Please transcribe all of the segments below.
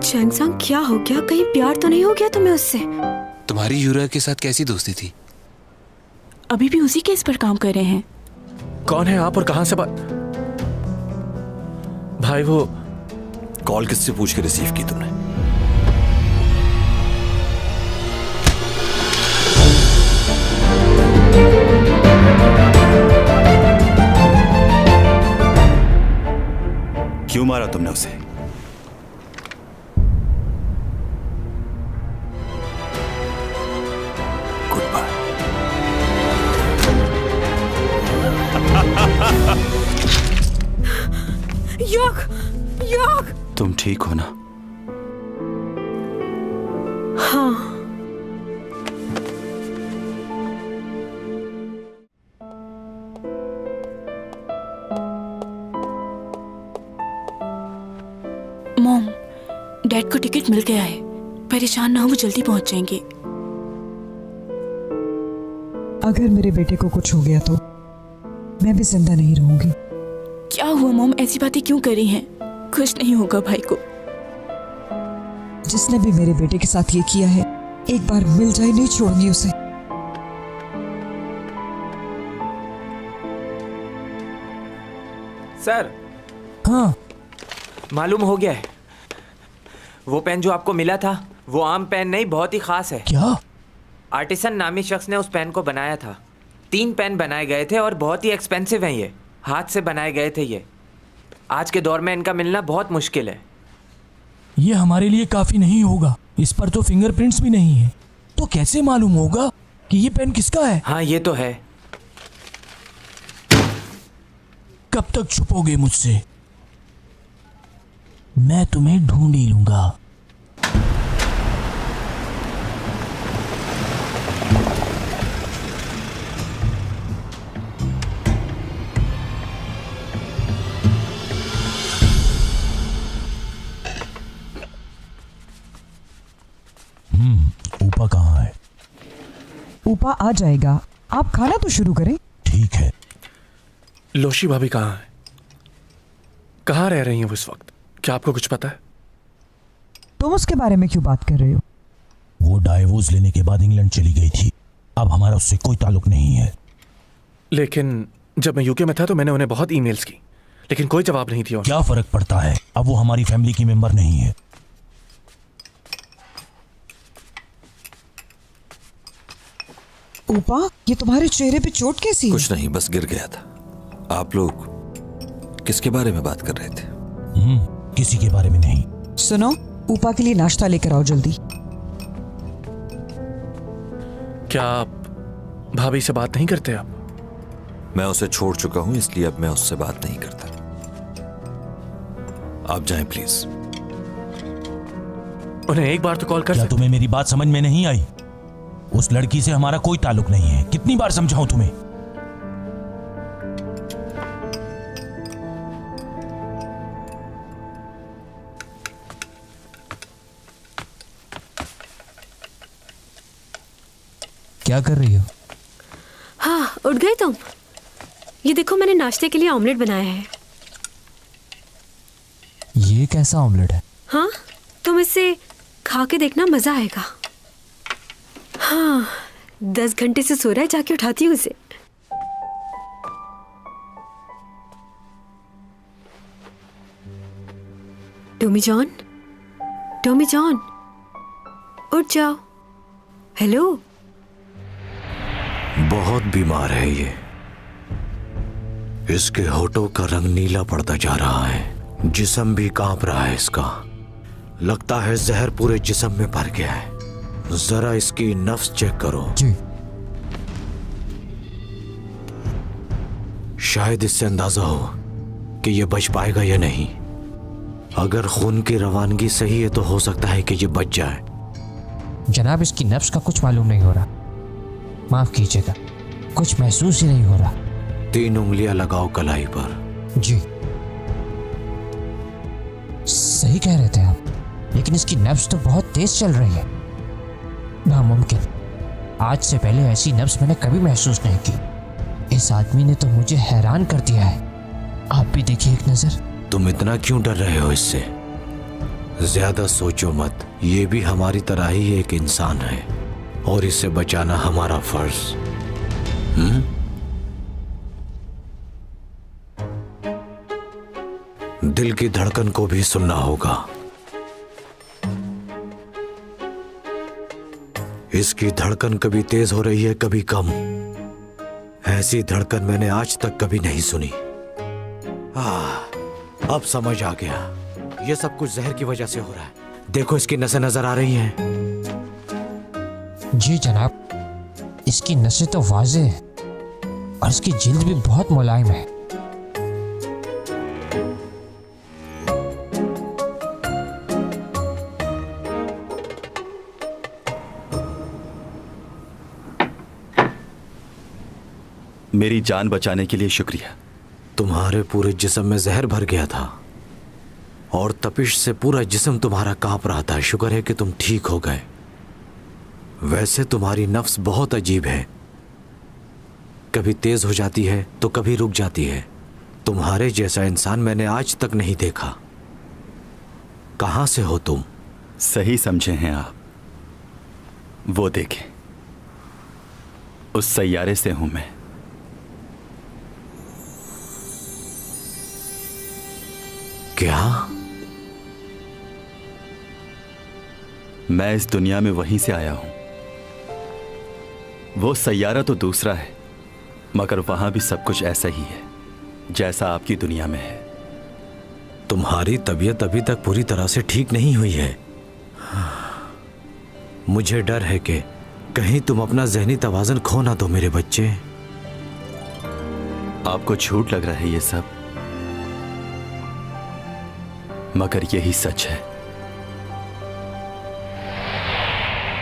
चैंगसांग, क्या हो गया? कहीं प्यार तो नहीं हो गया तुम्हें उससे? तुम्हारी यूरा के साथ कैसी दोस्ती थी? अभी भी उसी केस पर काम कर रहे हैं। कौन है आप और कहां से बात? भाई वो कॉल किससे पूछ के रिसीव की तुमने? क्यों मारा तुमने उसे? Goodbye. योग, योग। तुम ठीक हो ना? हाँ। मॉम, डैड को टिकट मिल गया है। परेशान ना हो, वो जल्दी पहुंच जाएंगे। अगर मेरे बेटे को कुछ हो गया तो मैं भी जिंदा नहीं रहूंगी। क्या हुआ मॉम? ऐसी बातें क्यों कर रही हैं? खुश नहीं होगा भाई को। जिसने भी मेरे बेटे के साथ ये किया है, एक बार मिल जाए नहीं छोड़ूंगी उसे। सर। हाँ, मालूम हो गया है। वो पेन जो आपको मिला था वो आम पेन नहीं, बहुत ही खास है। क्या? आर्टिसन नामी शख्स ने उस पेन को बनाया था। 3 पेन बनाए गए थे और बहुत ही एक्सपेंसिव हैं। ये हाथ से बनाए गए थे। ये आज के दौर में इनका मिलना बहुत मुश्किल है। ये हमारे लिए काफी नहीं होगा। इस पर तो फिंगरप्रिंट्स भी नहीं है, तो कैसे मालूम होगा कि ये पेन किसका है? हाँ, ये तो है। कब तक छुपोगे मुझसे? मैं तुम्हें ढूंढ ही लूंगा। ऊपा कहाँ है? ऊपा आ जाएगा, आप खाना तो शुरू करें। ठीक है। लोशी भाभी कहाँ है? कहाँ रह रही हैं वो इस वक्त? क्या आपको कुछ पता है? तुम उसके बारे में क्यों बात कर रहे हो? वो डाइवोर्स लेने के बाद इंग्लैंड चली गई थी। अब हमारा उससे कोई ताल्लुक नहीं है। लेकिन जब मैं यूके में था तो मैंने उन्हें बहुत ईमेल्स की, लेकिन कोई जवाब नहीं दिया। क्या फर्क पड़ता है? अब वो हमारी फैमिली की मेंबर नहीं है। ऊपा, ये तुम्हारे चेहरे पे चोट कैसी है? कुछ नहीं, बस गिर गया था। आप लोग किसके बारे में बात कर रहे थे? किसी के बारे में नहीं। सुनो, ऊपा के लिए नाश्ता लेकर आओ जल्दी। क्या आप भाभी से बात नहीं करते? आप? मैं उसे छोड़ चुका हूं, इसलिए अब मैं उससे बात नहीं करता। आप जाएं प्लीज। उन्हें एक बार तो कॉल कर। क्या तुम्हें मेरी बात समझ में नहीं आई? उस लड़की से हमारा कोई ताल्लुक नहीं है। कितनी बार समझाऊं तुम्हें? क्या कर रही हो? हाँ, उठ गए तुम? ये देखो, मैंने नाश्ते के लिए ऑमलेट बनाया है। ये कैसा ऑमलेट है? हाँ, तुम इसे खा के देखना, मजा आएगा। हाँ, 10 घंटे से सो रहा है, जाके उठाती हूँ उसे। टॉमी जॉन, टॉमी जॉन, उठ जाओ। हेलो। बहुत बीमार है ये। इसके होठों का रंग नीला पड़ता जा रहा है। जिस्म भी कांप रहा है इसका। लगता है जहर पूरे जिस्म में भर गया है। जरा इसकी नफ्स चेक करो। जी। शायद इससे अंदाजा हो कि ये बच पाएगा या नहीं। अगर खून की रवानगी सही है तो हो सकता है कि ये बच जाए। जनाब, इसकी नफ्स का कुछ मालूम नहीं हो रहा। माफ कीजिएगा, कुछ महसूस ही नहीं हो रहा। 3 उंगलियां लगाओ कलाई पर। जी, सही कह रहे थे आप, लेकिन इसकी नब्ज तो बहुत तेज चल रही है। नामुमकिन। आज से पहले ऐसी नब्ज मैंने कभी महसूस नहीं की। इस आदमी ने तो मुझे हैरान कर दिया है। आप भी देखिए एक नजर। तुम इतना क्यों डर रहे हो इससे? ज्यादा सोचो मत, ये भी हमारी तरह ही एक इंसान है और इसे बचाना हमारा फर्ज। दिल की धड़कन को भी सुनना होगा। इसकी धड़कन कभी तेज हो रही है, कभी कम। ऐसी धड़कन मैंने आज तक कभी नहीं सुनी। अब समझ आ गया, ये सब कुछ जहर की वजह से हो रहा है। देखो, इसकी नसें नजर आ रही हैं। जी जनाब, इसकी नसें तो वाज़े है और इसकी जिल्द भी बहुत मुलायम है। मेरी जान बचाने के लिए शुक्रिया। तुम्हारे पूरे जिस्म में जहर भर गया था और तपिश से पूरा जिस्म तुम्हारा कांप रहा था। शुक्र है कि तुम ठीक हो गए। वैसे तुम्हारी नफ्स बहुत अजीब है, कभी तेज हो जाती है तो कभी रुक जाती है। तुम्हारे जैसा इंसान मैंने आज तक नहीं देखा। कहां से हो तुम? सही समझे हैं आप। वो देखें, उस सैयारे से हूं मैं। क्या? मैं इस दुनिया में वहीं से आया हूं। वो सैयारा तो दूसरा है, मगर वहां भी सब कुछ ऐसा ही है जैसा आपकी दुनिया में है। तुम्हारी तबीयत अभी तक पूरी तरह से ठीक नहीं हुई है। मुझे डर है कि कहीं तुम अपना ज़हनी तवाज़ुन खो ना दो मेरे बच्चे। आपको झूठ लग रहा है ये सब, मगर यही सच है।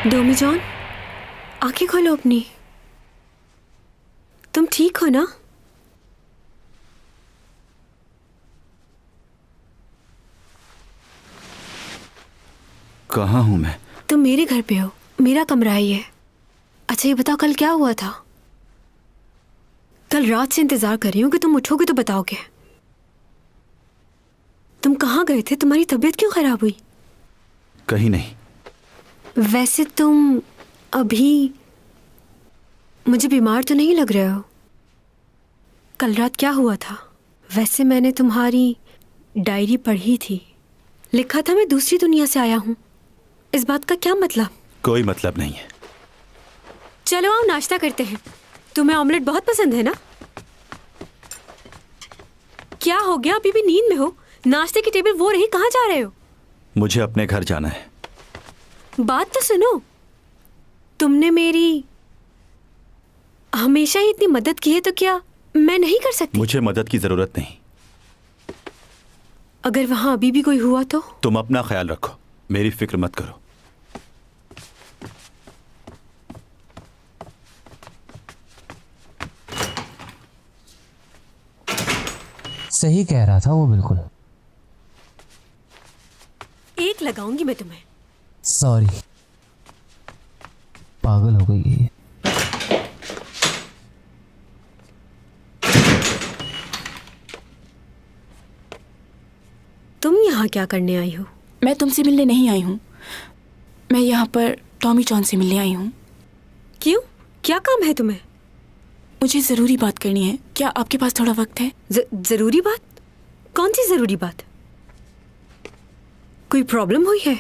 डोमी जॉन, आंखें खोलो अपनी। तुम ठीक हो ना? कहाँ हूं मैं? तुम मेरे घर पे हो, मेरा कमरा ही है। अच्छा ये बताओ, कल क्या हुआ था? कल रात से इंतजार कर रही हूँ कि तुम उठोगे तो बताओगे। तुम कहाँ गए थे? तुम्हारी तबीयत क्यों खराब हुई? कहीं नहीं। वैसे तुम अभी मुझे बीमार तो नहीं लग रहे हो। कल रात क्या हुआ था? वैसे मैंने तुम्हारी डायरी पढ़ी थी, लिखा था मैं दूसरी दुनिया से आया हूँ। इस बात का क्या मतलब? कोई मतलब नहीं है। चलो आओ नाश्ता करते हैं। तुम्हें ऑमलेट बहुत पसंद है ना? क्या हो गया, अभी भी नींद में हो? नाश्ते की टेबल वो रही, कहाँ जा रहे हो? मुझे अपने घर जाना है। बात तो सुनो, तुमने मेरी हमेशा ही इतनी मदद की है, तो क्या मैं नहीं कर सकती? मुझे मदद की जरूरत नहीं। अगर वहां अभी भी कोई हुआ तो? तुम अपना ख्याल रखो, मेरी फिक्र मत करो। सही कह रहा था वो, बिल्कुल। एक लगाऊंगी मैं तुम्हें। सॉरी, पागल हो गई है। तुम यहाँ क्या करने आई हो? मैं तुमसे मिलने नहीं आई हूँ, मैं यहाँ पर टॉमी जॉन से मिलने आई हूँ। क्यों, क्या काम है तुम्हें? मुझे ज़रूरी बात करनी है, क्या आपके पास थोड़ा वक्त है? जरूरी बात? कौन सी जरूरी बात? कोई प्रॉब्लम हुई है?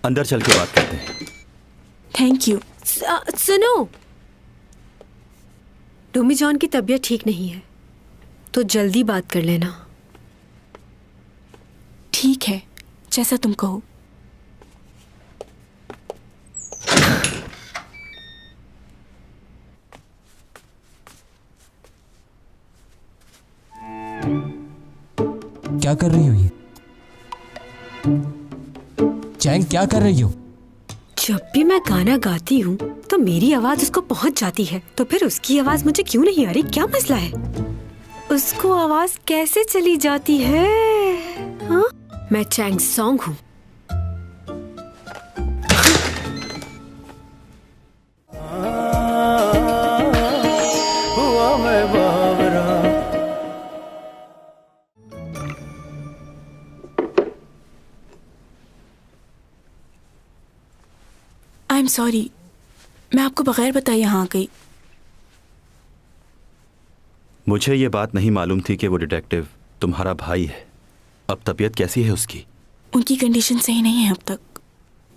अंदर चल के बात करते हैं। Thank you. सुनो, टॉमी जॉन की तबीयत ठीक नहीं है, तो जल्दी बात कर लेना। ठीक है, जैसा तुम कहो। क्या कर रही हो ये? चैंग, क्या कर रही हो? जब भी मैं गाना गाती हूँ तो मेरी आवाज उसको पहुंच जाती है, तो फिर उसकी आवाज मुझे क्यों नहीं आ रही? क्या मसला है? उसको आवाज कैसे चली जाती है? हाँ? मैं चैंग सॉन्ग हूँ। सॉरी, मैं आपको बगैर बताए यहाँ आ गई। मुझे ये बात नहीं मालूम थी कि वो डिटेक्टिव तुम्हारा भाई है। अब तबीयत कैसी है उसकी? उनकी कंडीशन सही नहीं है अब तक।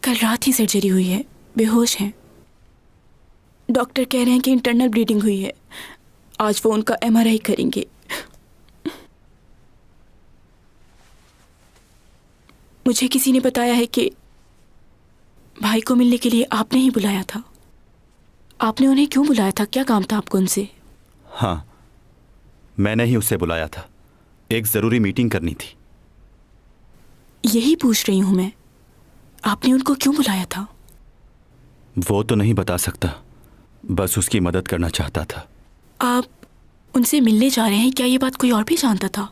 कल रात ही सर्जरी हुई है, बेहोश हैं। डॉक्टर कह रहे हैं कि इंटरनल ब्लीडिंग हुई है। आज वो उनका MRI करेंगे। मुझे किसी ने बताया है कि भाई को मिलने के लिए आपने ही बुलाया था। आपने उन्हें क्यों बुलाया था? क्या काम था आपको उनसे? हाँ, मैंने ही उसे बुलाया था। एक ज़रूरी मीटिंग करनी थी। यही पूछ रही हूं मैं, आपने उनको क्यों बुलाया था? वो तो नहीं बता सकता, बस उसकी मदद करना चाहता था। आप उनसे मिलने जा रहे हैं, क्या ये बात कोई और भी जानता था?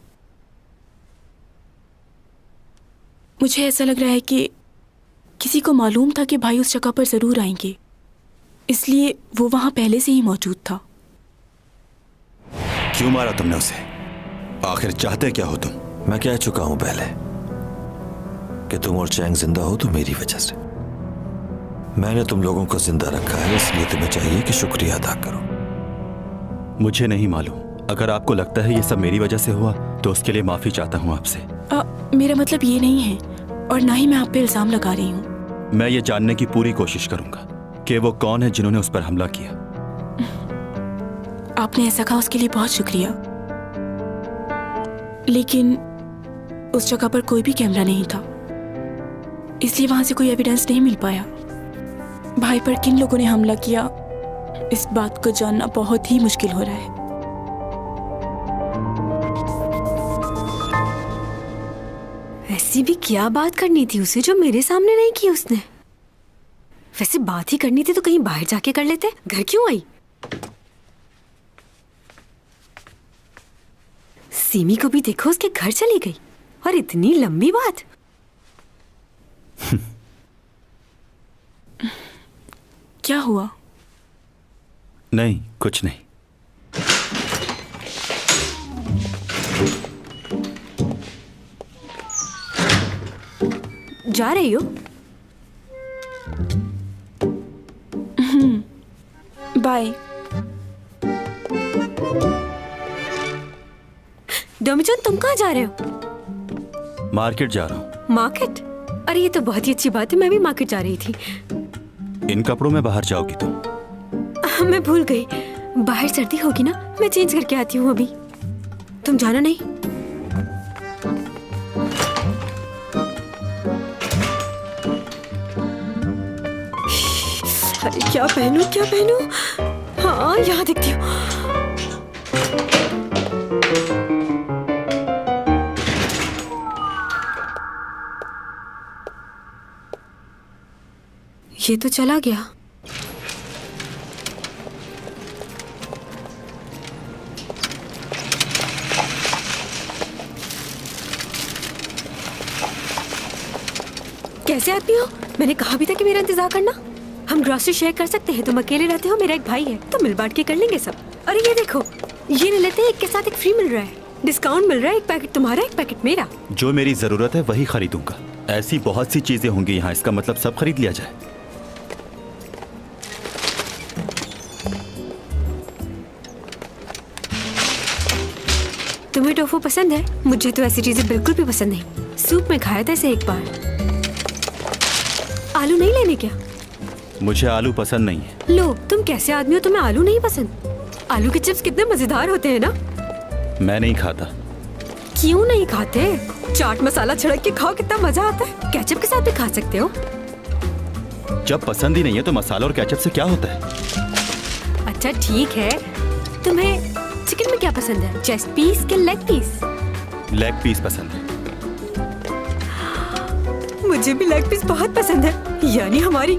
मुझे ऐसा लग रहा है कि किसी को मालूम था कि भाई उस जगह पर जरूर आएंगे, इसलिए वो वहां पहले से ही मौजूद था। क्यों मारा तुमने उसे? आखिर चाहते क्या हो तुम? मैं कह चुका हूं पहले कि तुम और चैंग जिंदा हो तो मेरी वजह से। मैंने तुम लोगों को जिंदा रखा है, इसलिए तुम्हें चाहिए कि शुक्रिया अदा करो। मुझे नहीं मालूम। अगर आपको लगता है ये सब मेरी वजह से हुआ तो उसके लिए माफी चाहता हूँ आपसे। मेरा मतलब ये नहीं है, और ना ही मैं आप पे इल्जाम लगा रही हूँ। मैं ये जानने की पूरी कोशिश करूंगा कि वो कौन है जिन्होंने उस पर हमला किया। आपने ऐसा कहा उसके लिए बहुत शुक्रिया, लेकिन उस जगह पर कोई भी कैमरा नहीं था, इसलिए वहां से कोई एविडेंस नहीं मिल पाया। भाई पर किन लोगों ने हमला किया, इस बात को जानना बहुत ही मुश्किल हो रहा है। ऐसी भी क्या बात करनी थी उसे जो मेरे सामने नहीं की उसने? वैसे बात ही करनी थी तो कहीं बाहर जाके कर लेते। घर क्यों आई? सीमी को भी देखो, उसके घर चली गई, और इतनी लंबी बात। क्या हुआ? नहीं, कुछ नहीं। जा रही हो? बाय। डोमिचन, तुम कहाँ जा रहे हो? मार्केट जा रहा हूँ। मार्केट? अरे ये तो बहुत ही अच्छी बात है, मैं भी मार्केट जा रही थी। इन कपड़ों में बाहर जाओगी तुम? मैं भूल गई, बाहर सर्दी होगी ना, मैं चेंज करके आती हूँ अभी। तुम जाना नहीं? अरे क्या पहनूं, क्या पहनूं? हाँ, यहाँ दिखती हूँ। ये तो चला गया। कैसे आदमी हो? मैंने कहा भी था कि मेरा इंतजार करना। हम ग्रोसरी शेयर कर सकते हैं, तुम अकेले रहते हो, मेरा एक भाई है, तो मिल बांट के कर लेंगे सब। अरे ये देखो, ये ले लेते हैं, एक के साथ एक फ्री मिल रहा है, डिस्काउंट मिल रहा है, एक पैकेट तुम्हारा एक पैकेट मेरा। जो मेरी जरूरत है वही खरीदूंगा। ऐसी बहुत सी चीजें होंगी यहाँ, इसका मतलब सब खरीद लिया जाए। तुम्हें टोफू पसंद है? मुझे तो ऐसी चीजें बिल्कुल भी पसंद नहीं। सूप में खाया था इसे एक बार। आलू नहीं लेने क्या? मुझे आलू पसंद नहीं है। लो, तुम कैसे आदमी हो, तुम्हें आलू नहीं पसंद? आलू के चिप्स कितने मजेदार होते हैं ना। मैं नहीं खाता। क्यों नहीं खाते? चाट मसाला छिड़क के खाओ, कितना मजा आता है। केचप के साथ भी खा सकते हो। जब पसंद ही नहीं है तो मसाला और केचप से क्या होता है? अच्छा ठीक है, तुम्हें चिकन में क्या पसंद है, चेस्ट पीस के लेग पीस? लेग पीस पसंद है। मुझे भी लेग पीस बहुत पसंद है। यानी हमारी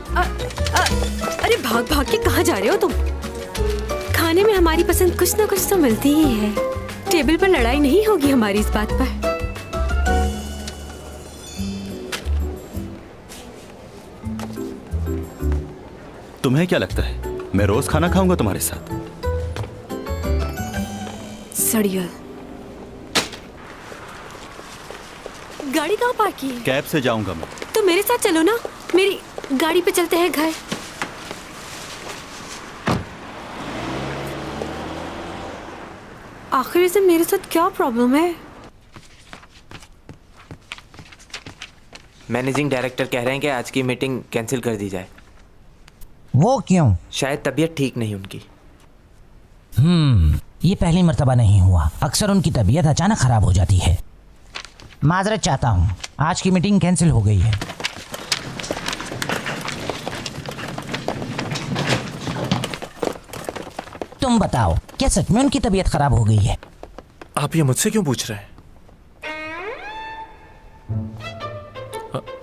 अरे भाग भाग के कहाँ जा रहे हो तुम? खाने में हमारी पसंद कुछ ना कुछ तो मिलती ही है। टेबल पर लड़ाई नहीं होगी हमारी इस बात पर। तुम्हें क्या लगता है मैं रोज खाना खाऊंगा तुम्हारे साथ? सड़िया। गाड़ी कहाँ पार्क की है? कैब से जाऊंगा मैं। तो मेरे साथ चलो ना, मेरी गाड़ी पे चलते हैं घर। आखिर इसे मेरे साथ क्या प्रॉब्लम है? मैनेजिंग डायरेक्टर कह रहे हैं कि आज की मीटिंग कैंसिल कर दी जाए। वो क्यों? शायद तबीयत ठीक नहीं उनकी। ये पहली मर्तबा नहीं हुआ। अक्सर उनकी तबीयत अचानक खराब हो जाती है। माजरत चाहता हूँ, आज की मीटिंग कैंसिल हो गई है। तुम बताओ, क्या सच में उनकी तबीयत खराब हो गई है? आप ये मुझसे क्यों पूछ रहे हैं?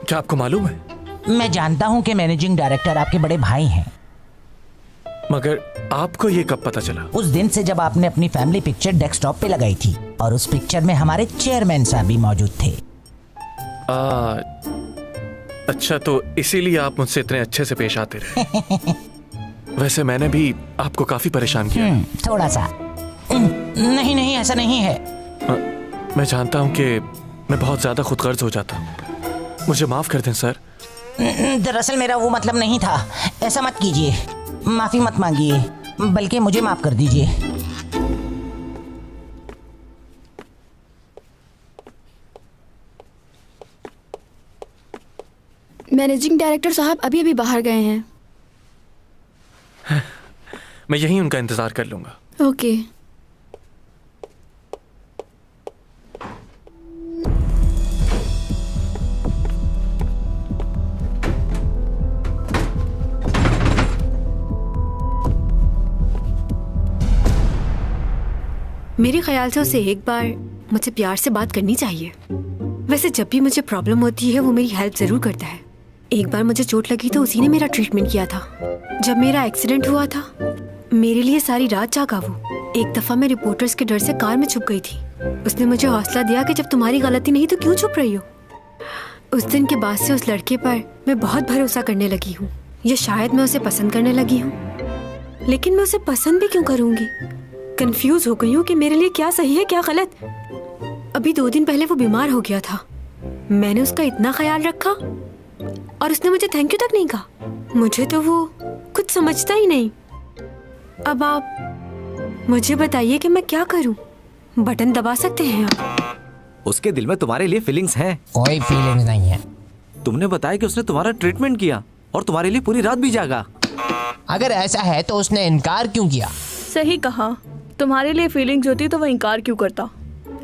क्या आपको मालूम है? मैं जानता हूँ कि मैनेजिंग डायरेक्टर आपके बड़े भाई हैं। मगर आपको ये कब पता चला? उस दिन से जब आपने अपनी फैमिली पिक्चर डेस्कटॉप पे लगाई थी और उस पिक्चर में हमारे चेयरमैन साहब भी मौजूद थे। अच्छा, तो इसीलिए आप मुझसे इतने अच्छे से पेश आते रहे। वैसे मैंने भी आपको काफी परेशान किया। थोड़ा सा। नहीं, ऐसा नहीं है। मैं जानता हूँ कि मैं बहुत ज्यादा खुदगर्ज हो जाता हूँ, मुझे माफ कर दें सर। दरअसल मेरा वो मतलब नहीं था। ऐसा मत कीजिए, माफी मत मांगिए, बल्कि मुझे माफ कर दीजिए। मैनेजिंग डायरेक्टर साहब अभी अभी बाहर गए हैं। मैं यहीं उनका इंतजार कर लूंगा। ओके। मेरे ख्याल से उसे एक बार मुझसे प्यार से बात करनी चाहिए। वैसे जब भी मुझे प्रॉब्लम होती है वो मेरी हेल्प जरूर करता है। एक बार मुझे चोट लगी तो उसी ने मेरा ट्रीटमेंट किया था। जब मेरा एक्सीडेंट हुआ था मेरे लिए सारी रात जागा वो। एक दफा मैं रिपोर्टर्स के डर से कार में छुप गई थी। उसने मुझे हौसला दिया कि जब तुम्हारी गलती नहीं तो क्यों छुप रही हो। उस दिन के बाद से उस लड़के पर मैं बहुत भरोसा करने लगी हूँ। या शायद मैं उसे पसंद करने लगी हूँ, लेकिन मैं उसे पसंद भी क्यों करूँगी? कंफ्यूज हो गई हूँ कि मेरे लिए क्या सही है क्या गलत। अभी 2 दिन पहले वो बीमार हो गया था। मैंने उसका इतना ख्याल रखा और उसने मुझे थैंक यू तक नहीं कहा। मुझे तो वो कुछ समझता ही नहीं। अब आप मुझे बताइए कि मैं क्या करूं? बटन दबा सकते हैं आप? उसके दिल में तुम्हारे लिए फीलिंग्स हैं? कोई फीलिंग्स नहीं है। तुमने बताया कि उसने तुम्हारा ट्रीटमेंट किया और तुम्हारे लिए पूरी रात भी जागा। अगर ऐसा है तो उसने इनकार क्यों किया? सही कहा। तुम्हारे लिए फीलिंग्स होती तो वह इनकार क्यों करता?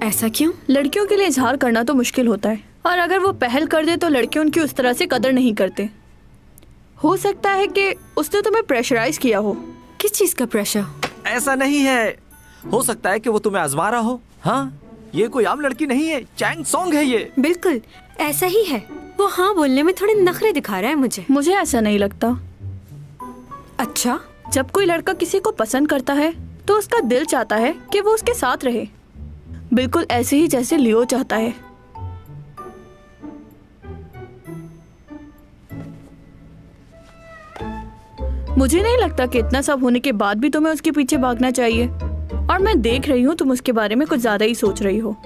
ऐसा क्यों? लड़कियों के लिए इजहार करना तो मुश्किल होता है, और अगर वो पहल कर दे तो लड़के उनकी उस तरह से कदर नहीं करते। हो सकता है कि उसने तुम्हें प्रेशराइज किया हो। किस चीज का प्रेशर? ऐसा नहीं है, हो सकता है कि वो तुम्हें आजमा रहा हो। हाँ, ये कोई आम लड़की नहीं है, चैंग सॉन्ग है ये। बिल्कुल ऐसा ही है। वो हाँ बोलने में थोड़े नखरे दिखा रहा है। मुझे ऐसा नहीं लगता। अच्छा, जब कोई लड़का किसी को पसंद करता है तो उसका दिल चाहता है कि वो उसके साथ रहे, बिल्कुल ऐसे ही जैसे लियो चाहता है। मुझे नहीं लगता कि इतना सब होने के बाद भी तुम्हें उसके पीछे भागना चाहिए। और मैं देख रही हूँ तुम उसके बारे में कुछ ज्यादा ही सोच रही हो।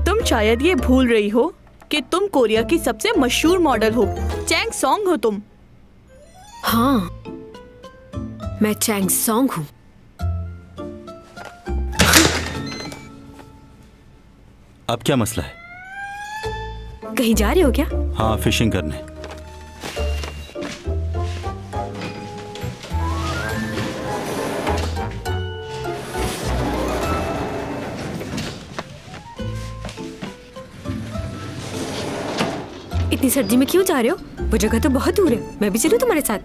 तुम शायद ये भूल रही हो कि तुम कोरिया की सबसे मशहूर मॉडल हो। चैंग सॉन्ग हो तुम। हाँ, मैं चैंग सॉन्ग हूँ। अब क्या मसला है? कहीं जा रहे हो क्या? हाँ, फिशिंग करने। इतनी सर्दी में क्यों जा रहे हो? वो जगह तो बहुत दूर है। मैं भी चलूं तुम्हारे साथ?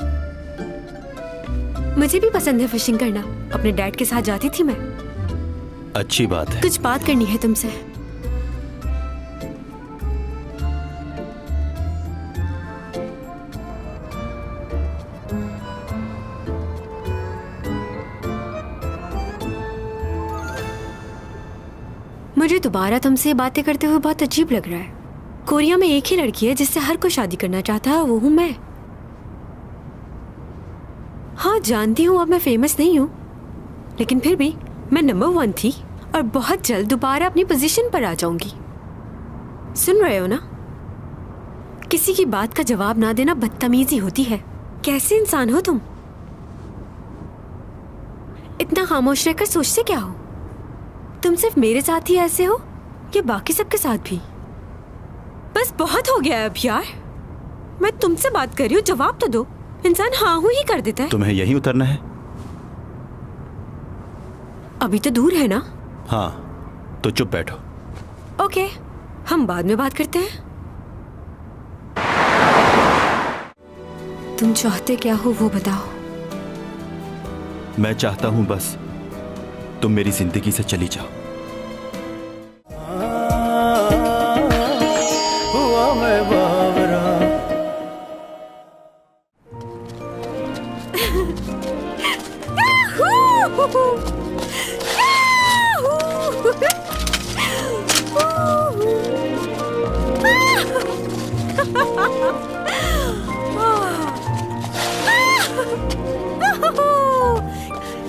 मुझे भी पसंद है फिशिंग करना। अपने डैड के साथ जाती थी मैं। अच्छी बात है। कुछ बात करनी है तुमसे। मुझे दोबारा तुमसे बातें करते हुए बहुत अजीब लग रहा है। कोरिया में एक ही लड़की है जिससे हर कोई शादी करना चाहता है, वो हूं मैं। हाँ जानती हूँ अब मैं फेमस नहीं हूँ, लेकिन फिर भी मैं नंबर 1 थी और बहुत जल्द दोबारा अपनी पोजीशन पर आ जाऊंगी। सुन रहे हो ना? किसी की बात का जवाब ना देना बदतमीजी होती है। कैसे इंसान हो तुम? इतना खामोश रहकर सोचते क्या हो? तुम तुम सिर्फ मेरे साथ ही ऐसे हो या बाकी सबके साथ भी? बस बहुत हो गया है अब यार। मैं तुमसे बात कर रही हूँ, जवाब तो दो। इंसान हाँ हूँ ही कर देता है। तुम्हें यहीं उतरना है? अभी तो दूर है ना। हाँ, तो चुप बैठो। ओके, हम बाद में बात करते हैं। तुम चाहते क्या हो वो बताओ। मैं चाहता हूं बस तुम मेरी जिंदगी से चली जाओ। हुआ मैं बावरा।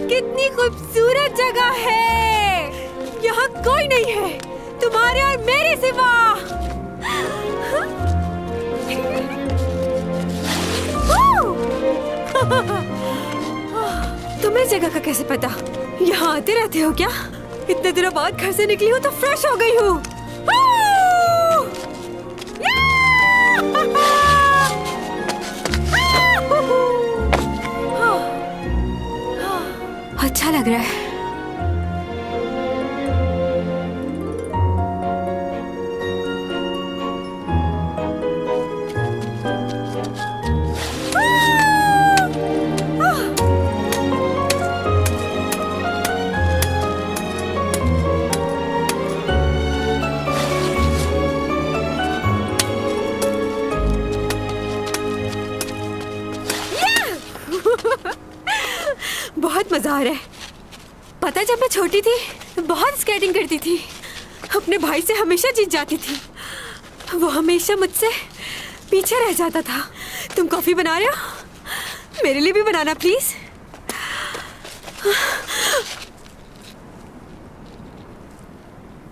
कितनी खूबसूरत जगह है। यहाँ कोई नहीं है तुम्हारे और मेरे सिवा। तुम्हें जगह का कैसे पता? यहाँ आते रहते हो क्या? इतने दिनों बाद घर से निकली हूँ तो फ्रेश हो गई हूँ। अच्छा लग रहा है। बहुत मजा आ रहा है। पता है जब मैं छोटी थी तो बहुत स्केटिंग करती थी। अपने भाई से हमेशा जीत जाती थी। वो हमेशा मुझसे पीछे रह जाता था। तुम कॉफी बना रहे हो? मेरे लिए भी बनाना प्लीज।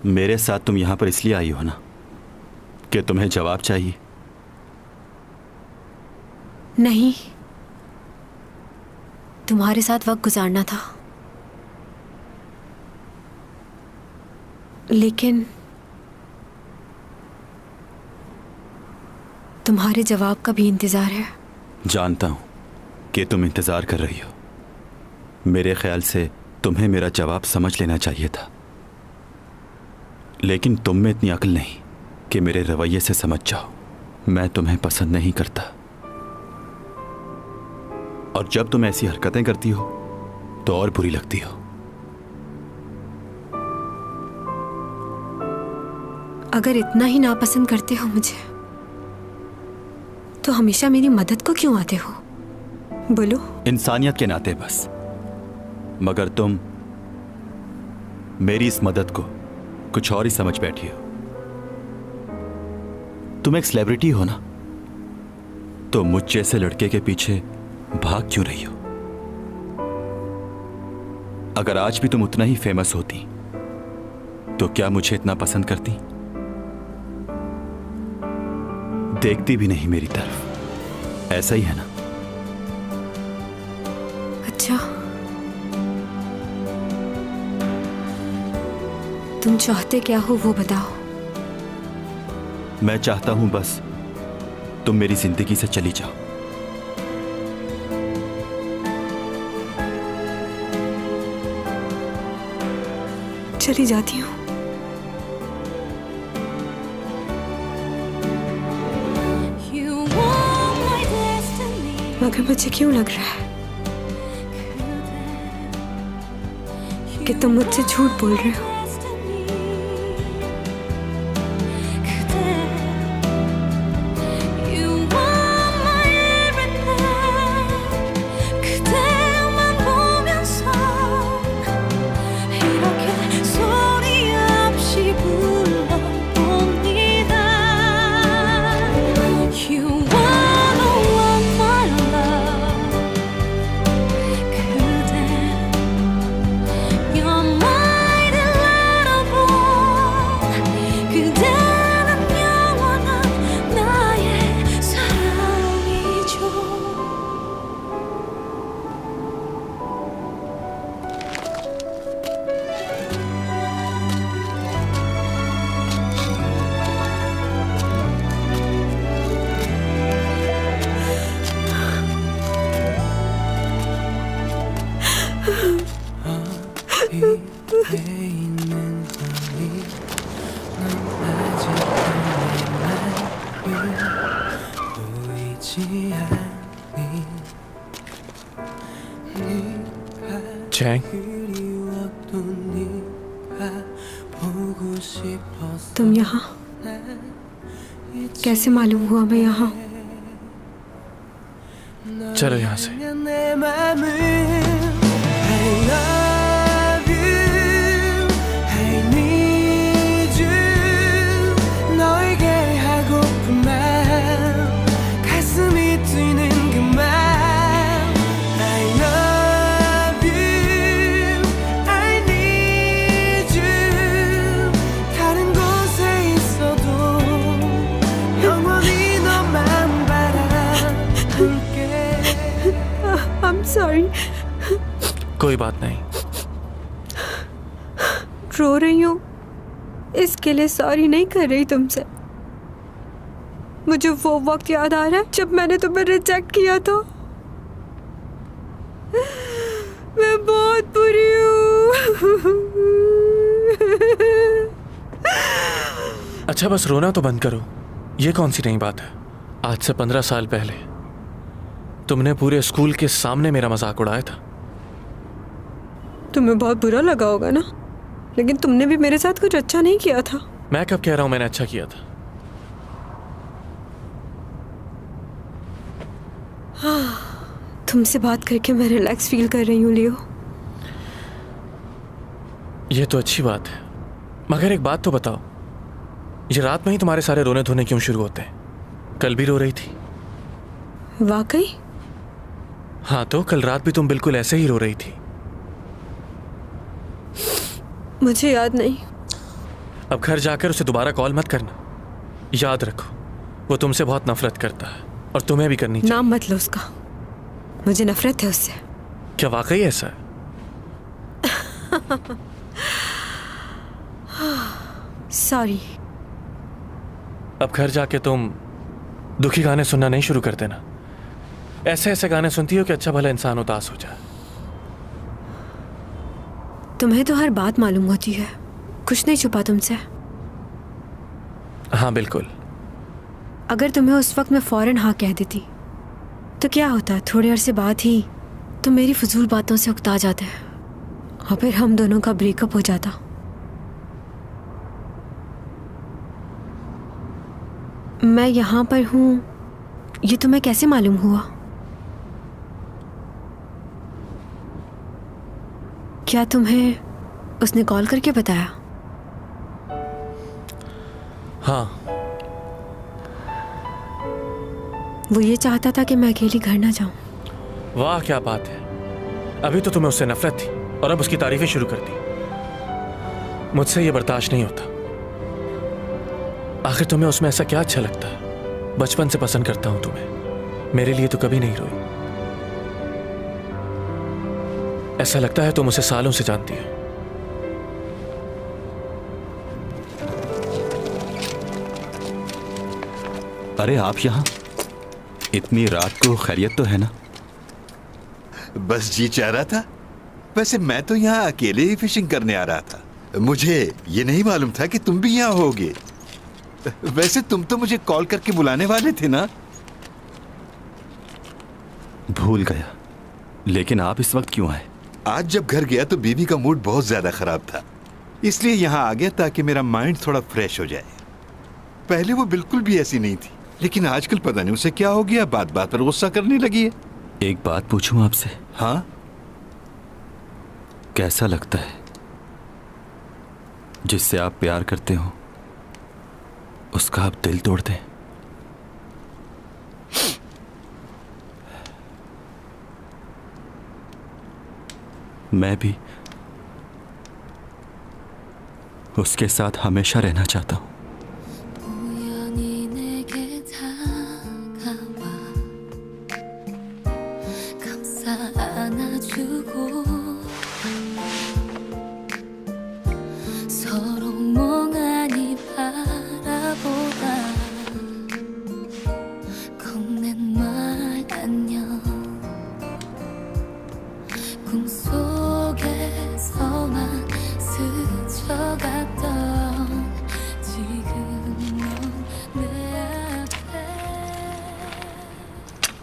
मेरे साथ तुम यहां पर इसलिए आई हो ना कि तुम्हें जवाब चाहिए? नहीं, तुम्हारे साथ वक्त गुजारना था। लेकिन तुम्हारे जवाब का भी इंतजार है। जानता हूं कि तुम इंतजार कर रही हो। मेरे ख्याल से तुम्हें मेरा जवाब समझ लेना चाहिए था, लेकिन तुम में इतनी अक्ल नहीं कि मेरे रवैये से समझ जाओ। मैं तुम्हें पसंद नहीं करता, और जब तुम ऐसी हरकतें करती हो तो और बुरी लगती हो। अगर इतना ही नापसंद करते हो मुझे तो हमेशा मेरी मदद को क्यों आते हो? बोलो। इंसानियत के नाते बस। मगर तुम मेरी इस मदद को कुछ और ही समझ बैठी हो। तुम एक सेलिब्रिटी हो ना, तो मुझ जैसे लड़के के पीछे भाग क्यों रही हो? अगर आज भी तुम उतना ही फेमस होती तो क्या मुझे इतना पसंद करती? देखती भी नहीं मेरी तरफ। ऐसा ही है ना? अच्छा, तुम चाहते क्या हो वो बताओ। मैं चाहता हूं बस तुम मेरी जिंदगी से चली जाओ। चली जाती हूँ। मगर मुझे क्यों लग रहा है कि तुम मुझसे झूठ बोल रहे हो। You're my delight. चैंग, तुम यहाँ कैसे मालूम हुआ मैं यहाँ? चलो यहाँ से। सॉरी। कोई बात नहीं। रो रही हूँ इसके लिए सॉरी नहीं कर रही तुमसे। मुझे वो वक्त याद आ रहा है जब मैंने तुम्हें रिजेक्ट किया था। मैं बहुत बुरी हूँ। अच्छा बस रोना तो बंद करो। ये कौन सी नई बात है? आज से 15 साल पहले तुमने पूरे स्कूल के सामने मेरा मजाक उड़ाया था। तुम्हें बहुत बुरा लगा होगा ना, लेकिन तुमने भी मेरे साथ कुछ अच्छा नहीं किया था। मैं कब कह रहा हूं मैंने अच्छा किया था? तुमसे बात करके मैं रिलैक्स फील कर रही हूँ लियो। ये तो अच्छी बात है, मगर एक बात तो बताओ, ये रात में ही तुम्हारे सारे रोने धोने क्यों शुरू होते हैं? कल भी रो रही थी। वाकई? हाँ तो कल रात भी तुम बिल्कुल ऐसे ही रो रही थी। मुझे याद नहीं। अब घर जाकर उसे दोबारा कॉल मत करना। याद रखो वो तुमसे बहुत नफरत करता है और तुम्हें भी करनी चाहिए। नाम मत लो उसका, मुझे नफरत है उससे। क्या वाकई ऐसा है? सॉरी। अब घर जाके तुम दुखी गाने सुनना नहीं शुरू कर देना। ऐसे ऐसे गाने सुनती हो कि अच्छा भला इंसान उदास हो जाए। तुम्हें तो हर बात मालूम होती है, कुछ नहीं छुपा तुमसे। हाँ बिल्कुल। अगर तुम्हें उस वक्त मैं फौरन हाँ कह देती तो क्या होता? थोड़े अरसे बाद ही तुम मेरी फजूल बातों से उकता जाते और फिर हम दोनों का ब्रेकअप हो जाता। मैं यहाँ पर हूँ ये तुम्हें कैसे मालूम हुआ? क्या तुम्हें उसने कॉल करके बताया? हाँ। वो ये चाहता था कि मैं अकेली घर ना जाऊं। वाह क्या बात है। अभी तो तुम्हें उससे नफरत थी और अब उसकी तारीफें शुरू कर दी। मुझसे ये बर्दाश्त नहीं होता। आखिर तुम्हें उसमें ऐसा क्या अच्छा लगता है? बचपन से पसंद करता हूं तुम्हें, मेरे लिए तो कभी नहीं रोई। ऐसा लगता है तुम उसे सालों से जानती हो। अरे आप यहाँ इतनी रात को? खैरियत तो है ना? बस जी चाह रहा था। वैसे मैं तो यहाँ अकेले ही फिशिंग करने आ रहा था। मुझे ये नहीं मालूम था कि तुम भी यहाँ होगे। वैसे तुम तो मुझे कॉल करके बुलाने वाले थे ना? भूल गया। लेकिन आप इस वक्त क्यों आए? आज जब घर गया तो बीवी का मूड बहुत ज्यादा खराब था, इसलिए यहाँ आ गया ताकि मेरा माइंड थोड़ा फ्रेश हो जाए। पहले वो बिल्कुल भी ऐसी नहीं थी, लेकिन आजकल पता नहीं उसे क्या हो गया, बात बात पर गुस्सा करने लगी है। एक बात पूछूं आपसे? हाँ। कैसा लगता है जिससे आप प्यार करते हो उसका आप दिल तोड़ दें? मैं भी उसके साथ हमेशा रहना चाहता हूं।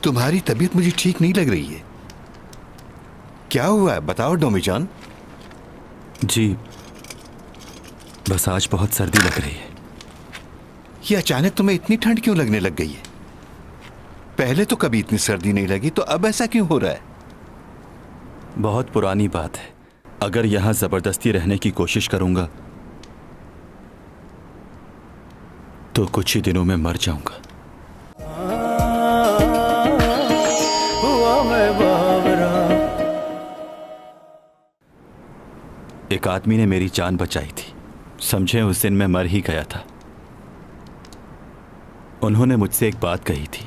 तुम्हारी तबीयत मुझे ठीक नहीं लग रही है। क्या हुआ है बताओ डोमीजान। जी बस आज बहुत सर्दी लग रही है। ये अचानक तुम्हें इतनी ठंड क्यों लगने लग गई है? पहले तो कभी इतनी सर्दी नहीं लगी, तो अब ऐसा क्यों हो रहा है? बहुत पुरानी बात है। अगर यहां जबरदस्ती रहने की कोशिश करूंगा तो कुछ ही दिनों में मर जाऊंगा। हुआ मैं बावरा। एक आदमी ने मेरी जान बचाई थी। समझे उस दिन मैं मर ही गया था। उन्होंने मुझसे एक बात कही थी,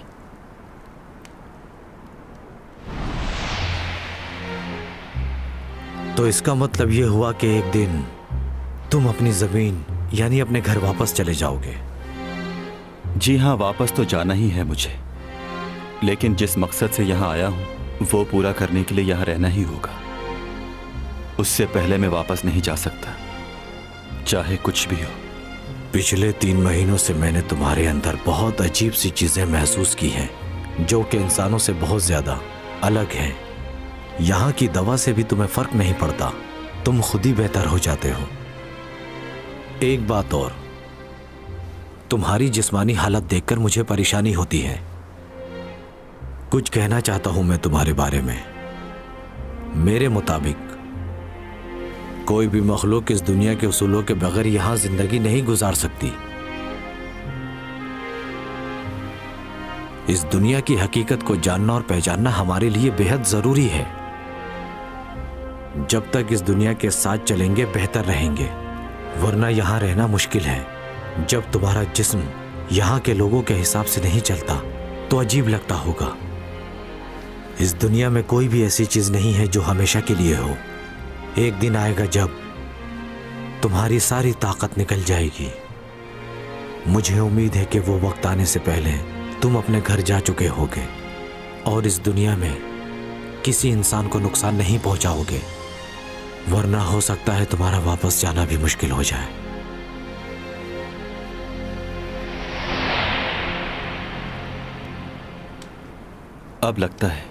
तो इसका मतलब यह हुआ कि एक दिन तुम अपनी जमीन यानी अपने घर वापस चले जाओगे? जी हाँ, वापस तो जाना ही है मुझे, लेकिन जिस मकसद से यहाँ आया हूँ वो पूरा करने के लिए यहाँ रहना ही होगा। उससे पहले मैं वापस नहीं जा सकता, चाहे कुछ भी हो। पिछले 3 महीनों से मैंने तुम्हारे अंदर बहुत अजीब सी चीजें महसूस की हैं, जो कि इंसानों से बहुत ज्यादा अलग हैं। यहाँ की दवा से भी तुम्हें फर्क नहीं पड़ता, तुम खुद ही बेहतर हो जाते हो। एक बात और, तुम्हारी जिस्मानी हालत देखकर मुझे परेशानी होती है। कुछ कहना चाहता हूं मैं तुम्हारे बारे में। मेरे मुताबिक कोई भी मखलूक इस दुनिया के उसूलों के बगैर यहां जिंदगी नहीं गुजार सकती। इस दुनिया की हकीकत को जानना और पहचानना हमारे लिए बेहद जरूरी है। जब तक इस दुनिया के साथ चलेंगे बेहतर रहेंगे, वरना यहां रहना मुश्किल है। जब तुम्हारा जिस्म यहां के लोगों के हिसाब से नहीं चलता तो अजीब लगता होगा। इस दुनिया में कोई भी ऐसी चीज नहीं है जो हमेशा के लिए हो। एक दिन आएगा जब तुम्हारी सारी ताकत निकल जाएगी। मुझे उम्मीद है कि वो वक्त आने से पहले तुम अपने घर जा चुके होगे और इस दुनिया में किसी इंसान को नुकसान नहीं पहुंचाओगे, वरना हो सकता है तुम्हारा वापस जाना भी मुश्किल हो जाए। अब लगता है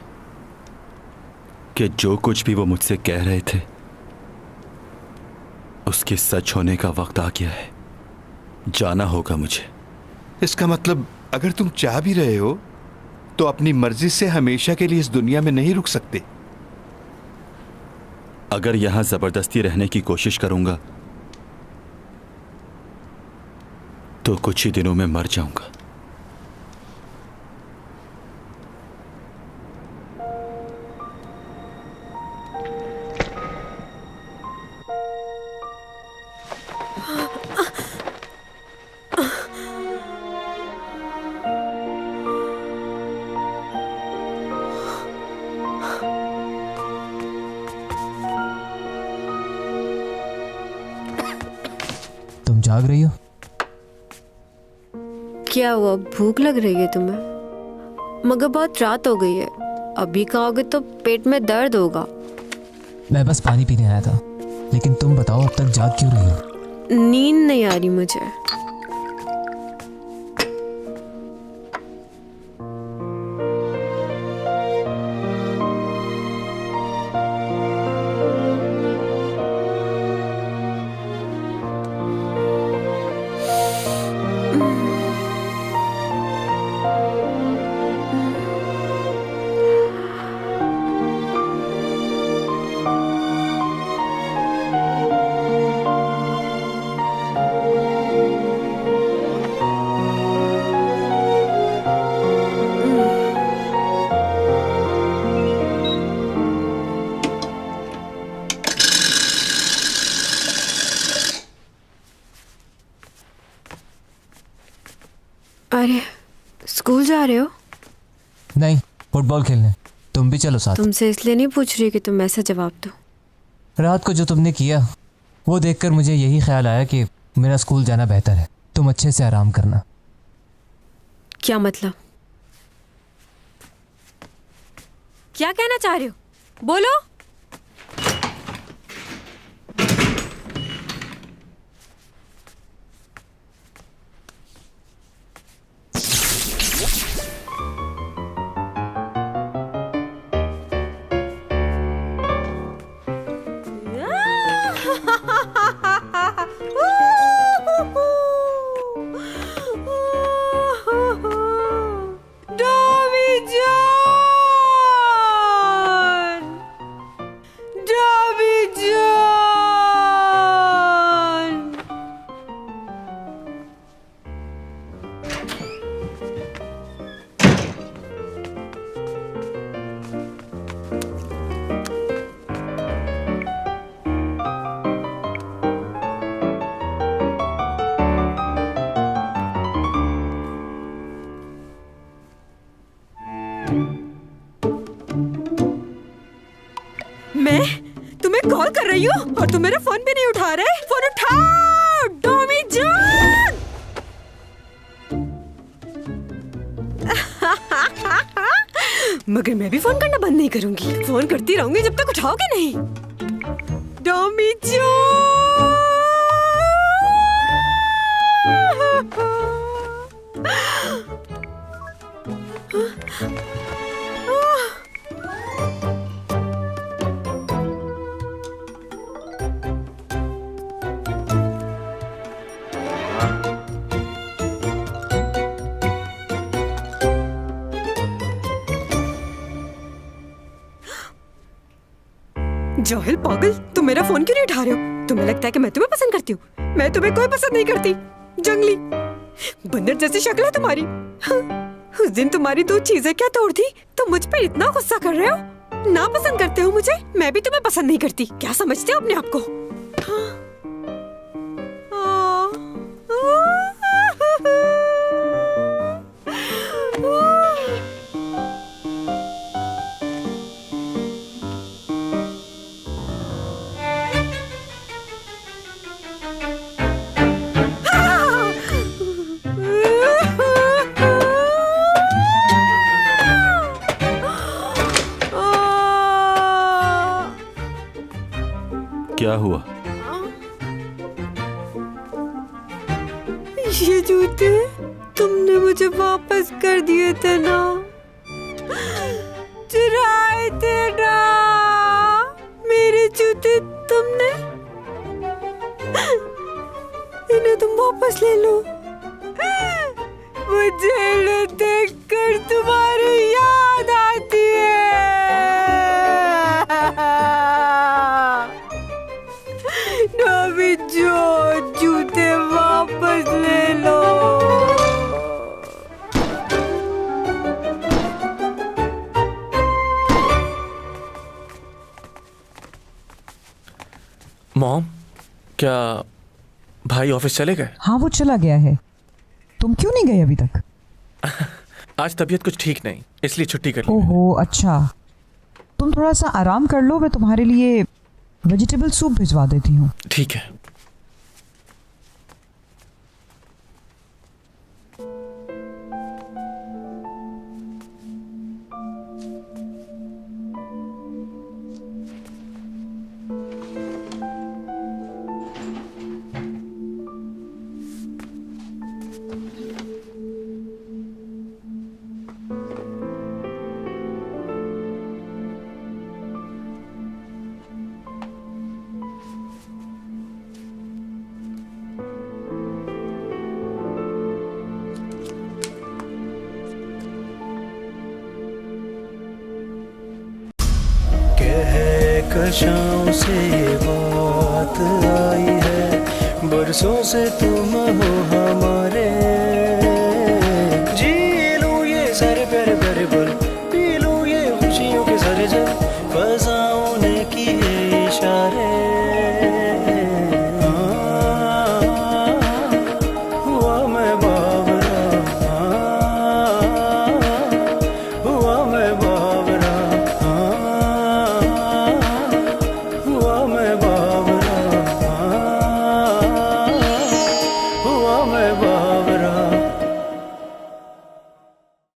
कि जो कुछ भी वो मुझसे कह रहे थे उसके सच होने का वक्त आ गया है। जाना होगा मुझे। इसका मतलब अगर तुम चाह भी रहे हो तो अपनी मर्जी से हमेशा के लिए इस दुनिया में नहीं रुक सकते। अगर यहां जबरदस्ती रहने की कोशिश करूंगा तो कुछ ही दिनों में मर जाऊंगा। तुम जाग रही हो? क्या हुआ, भूख लग रही है तुम्हें? मगर बहुत रात हो गई है, अभी खाओगे तो पेट में दर्द होगा। मैं बस पानी पीने आया था, लेकिन तुम बताओ अब तक जाग क्यों रही हो? नींद नहीं आ रही मुझे। अरे स्कूल जा रहे हो? नहीं, फुटबॉल खेलने। तुम भी चलो साथ। तुमसे इसलिए नहीं पूछ रही कि तुम ऐसा जवाब दो। रात को जो तुमने किया वो देखकर मुझे यही ख्याल आया कि मेरा स्कूल जाना बेहतर है। तुम अच्छे से आराम करना। क्या मतलब? क्या कहना चाह रहे हो? बोलो। रही हूँ और तुम मेरा फोन भी नहीं उठा रहे। फोन उठाओ डोमी जान। मगर मैं भी फोन करना बंद नहीं करूंगी, फोन करती रहूंगी जब तक उठाओगे नहीं। डोमी जान। जाहिल पागल, तुम मेरा फोन क्यों नहीं उठा रहे हो? तुम्हें लगता है कि मैं तुम्हें पसंद करती हूँ? मैं तुम्हें कोई पसंद नहीं करती। जंगली बंदर जैसी शक्ल है तुम्हारी। उस दिन तुम्हारी 2 चीजें क्या तोड़ दी, तुम मुझ पे इतना गुस्सा कर रहे हो। ना पसंद करते हो मुझे, मैं भी तुम्हें पसंद नहीं करती। क्या समझते हो अपने आप को? क्या हुआ? ये जूते तुमने मुझे वापस कर दिए थे ना, चुराए थे ना मेरे जूते तुमने। इन्हें तुम वापस ले लो। मुझे इन्हें देखकर तुम्हारी याद आती है। जो जूते वापस ले लो। मॉम, क्या भाई ऑफिस चले गए? हाँ, वो चला गया है। तुम क्यों नहीं गए अभी तक? आज तबीयत कुछ ठीक नहीं, इसलिए छुट्टी कर ली। ओहो, अच्छा। तुम थोड़ा सा आराम कर लो, मैं तुम्हारे लिए वेजिटेबल सूप भिजवा देती हूँ। ठीक है। कशाओं से बात आई है, बरसों से तुम हो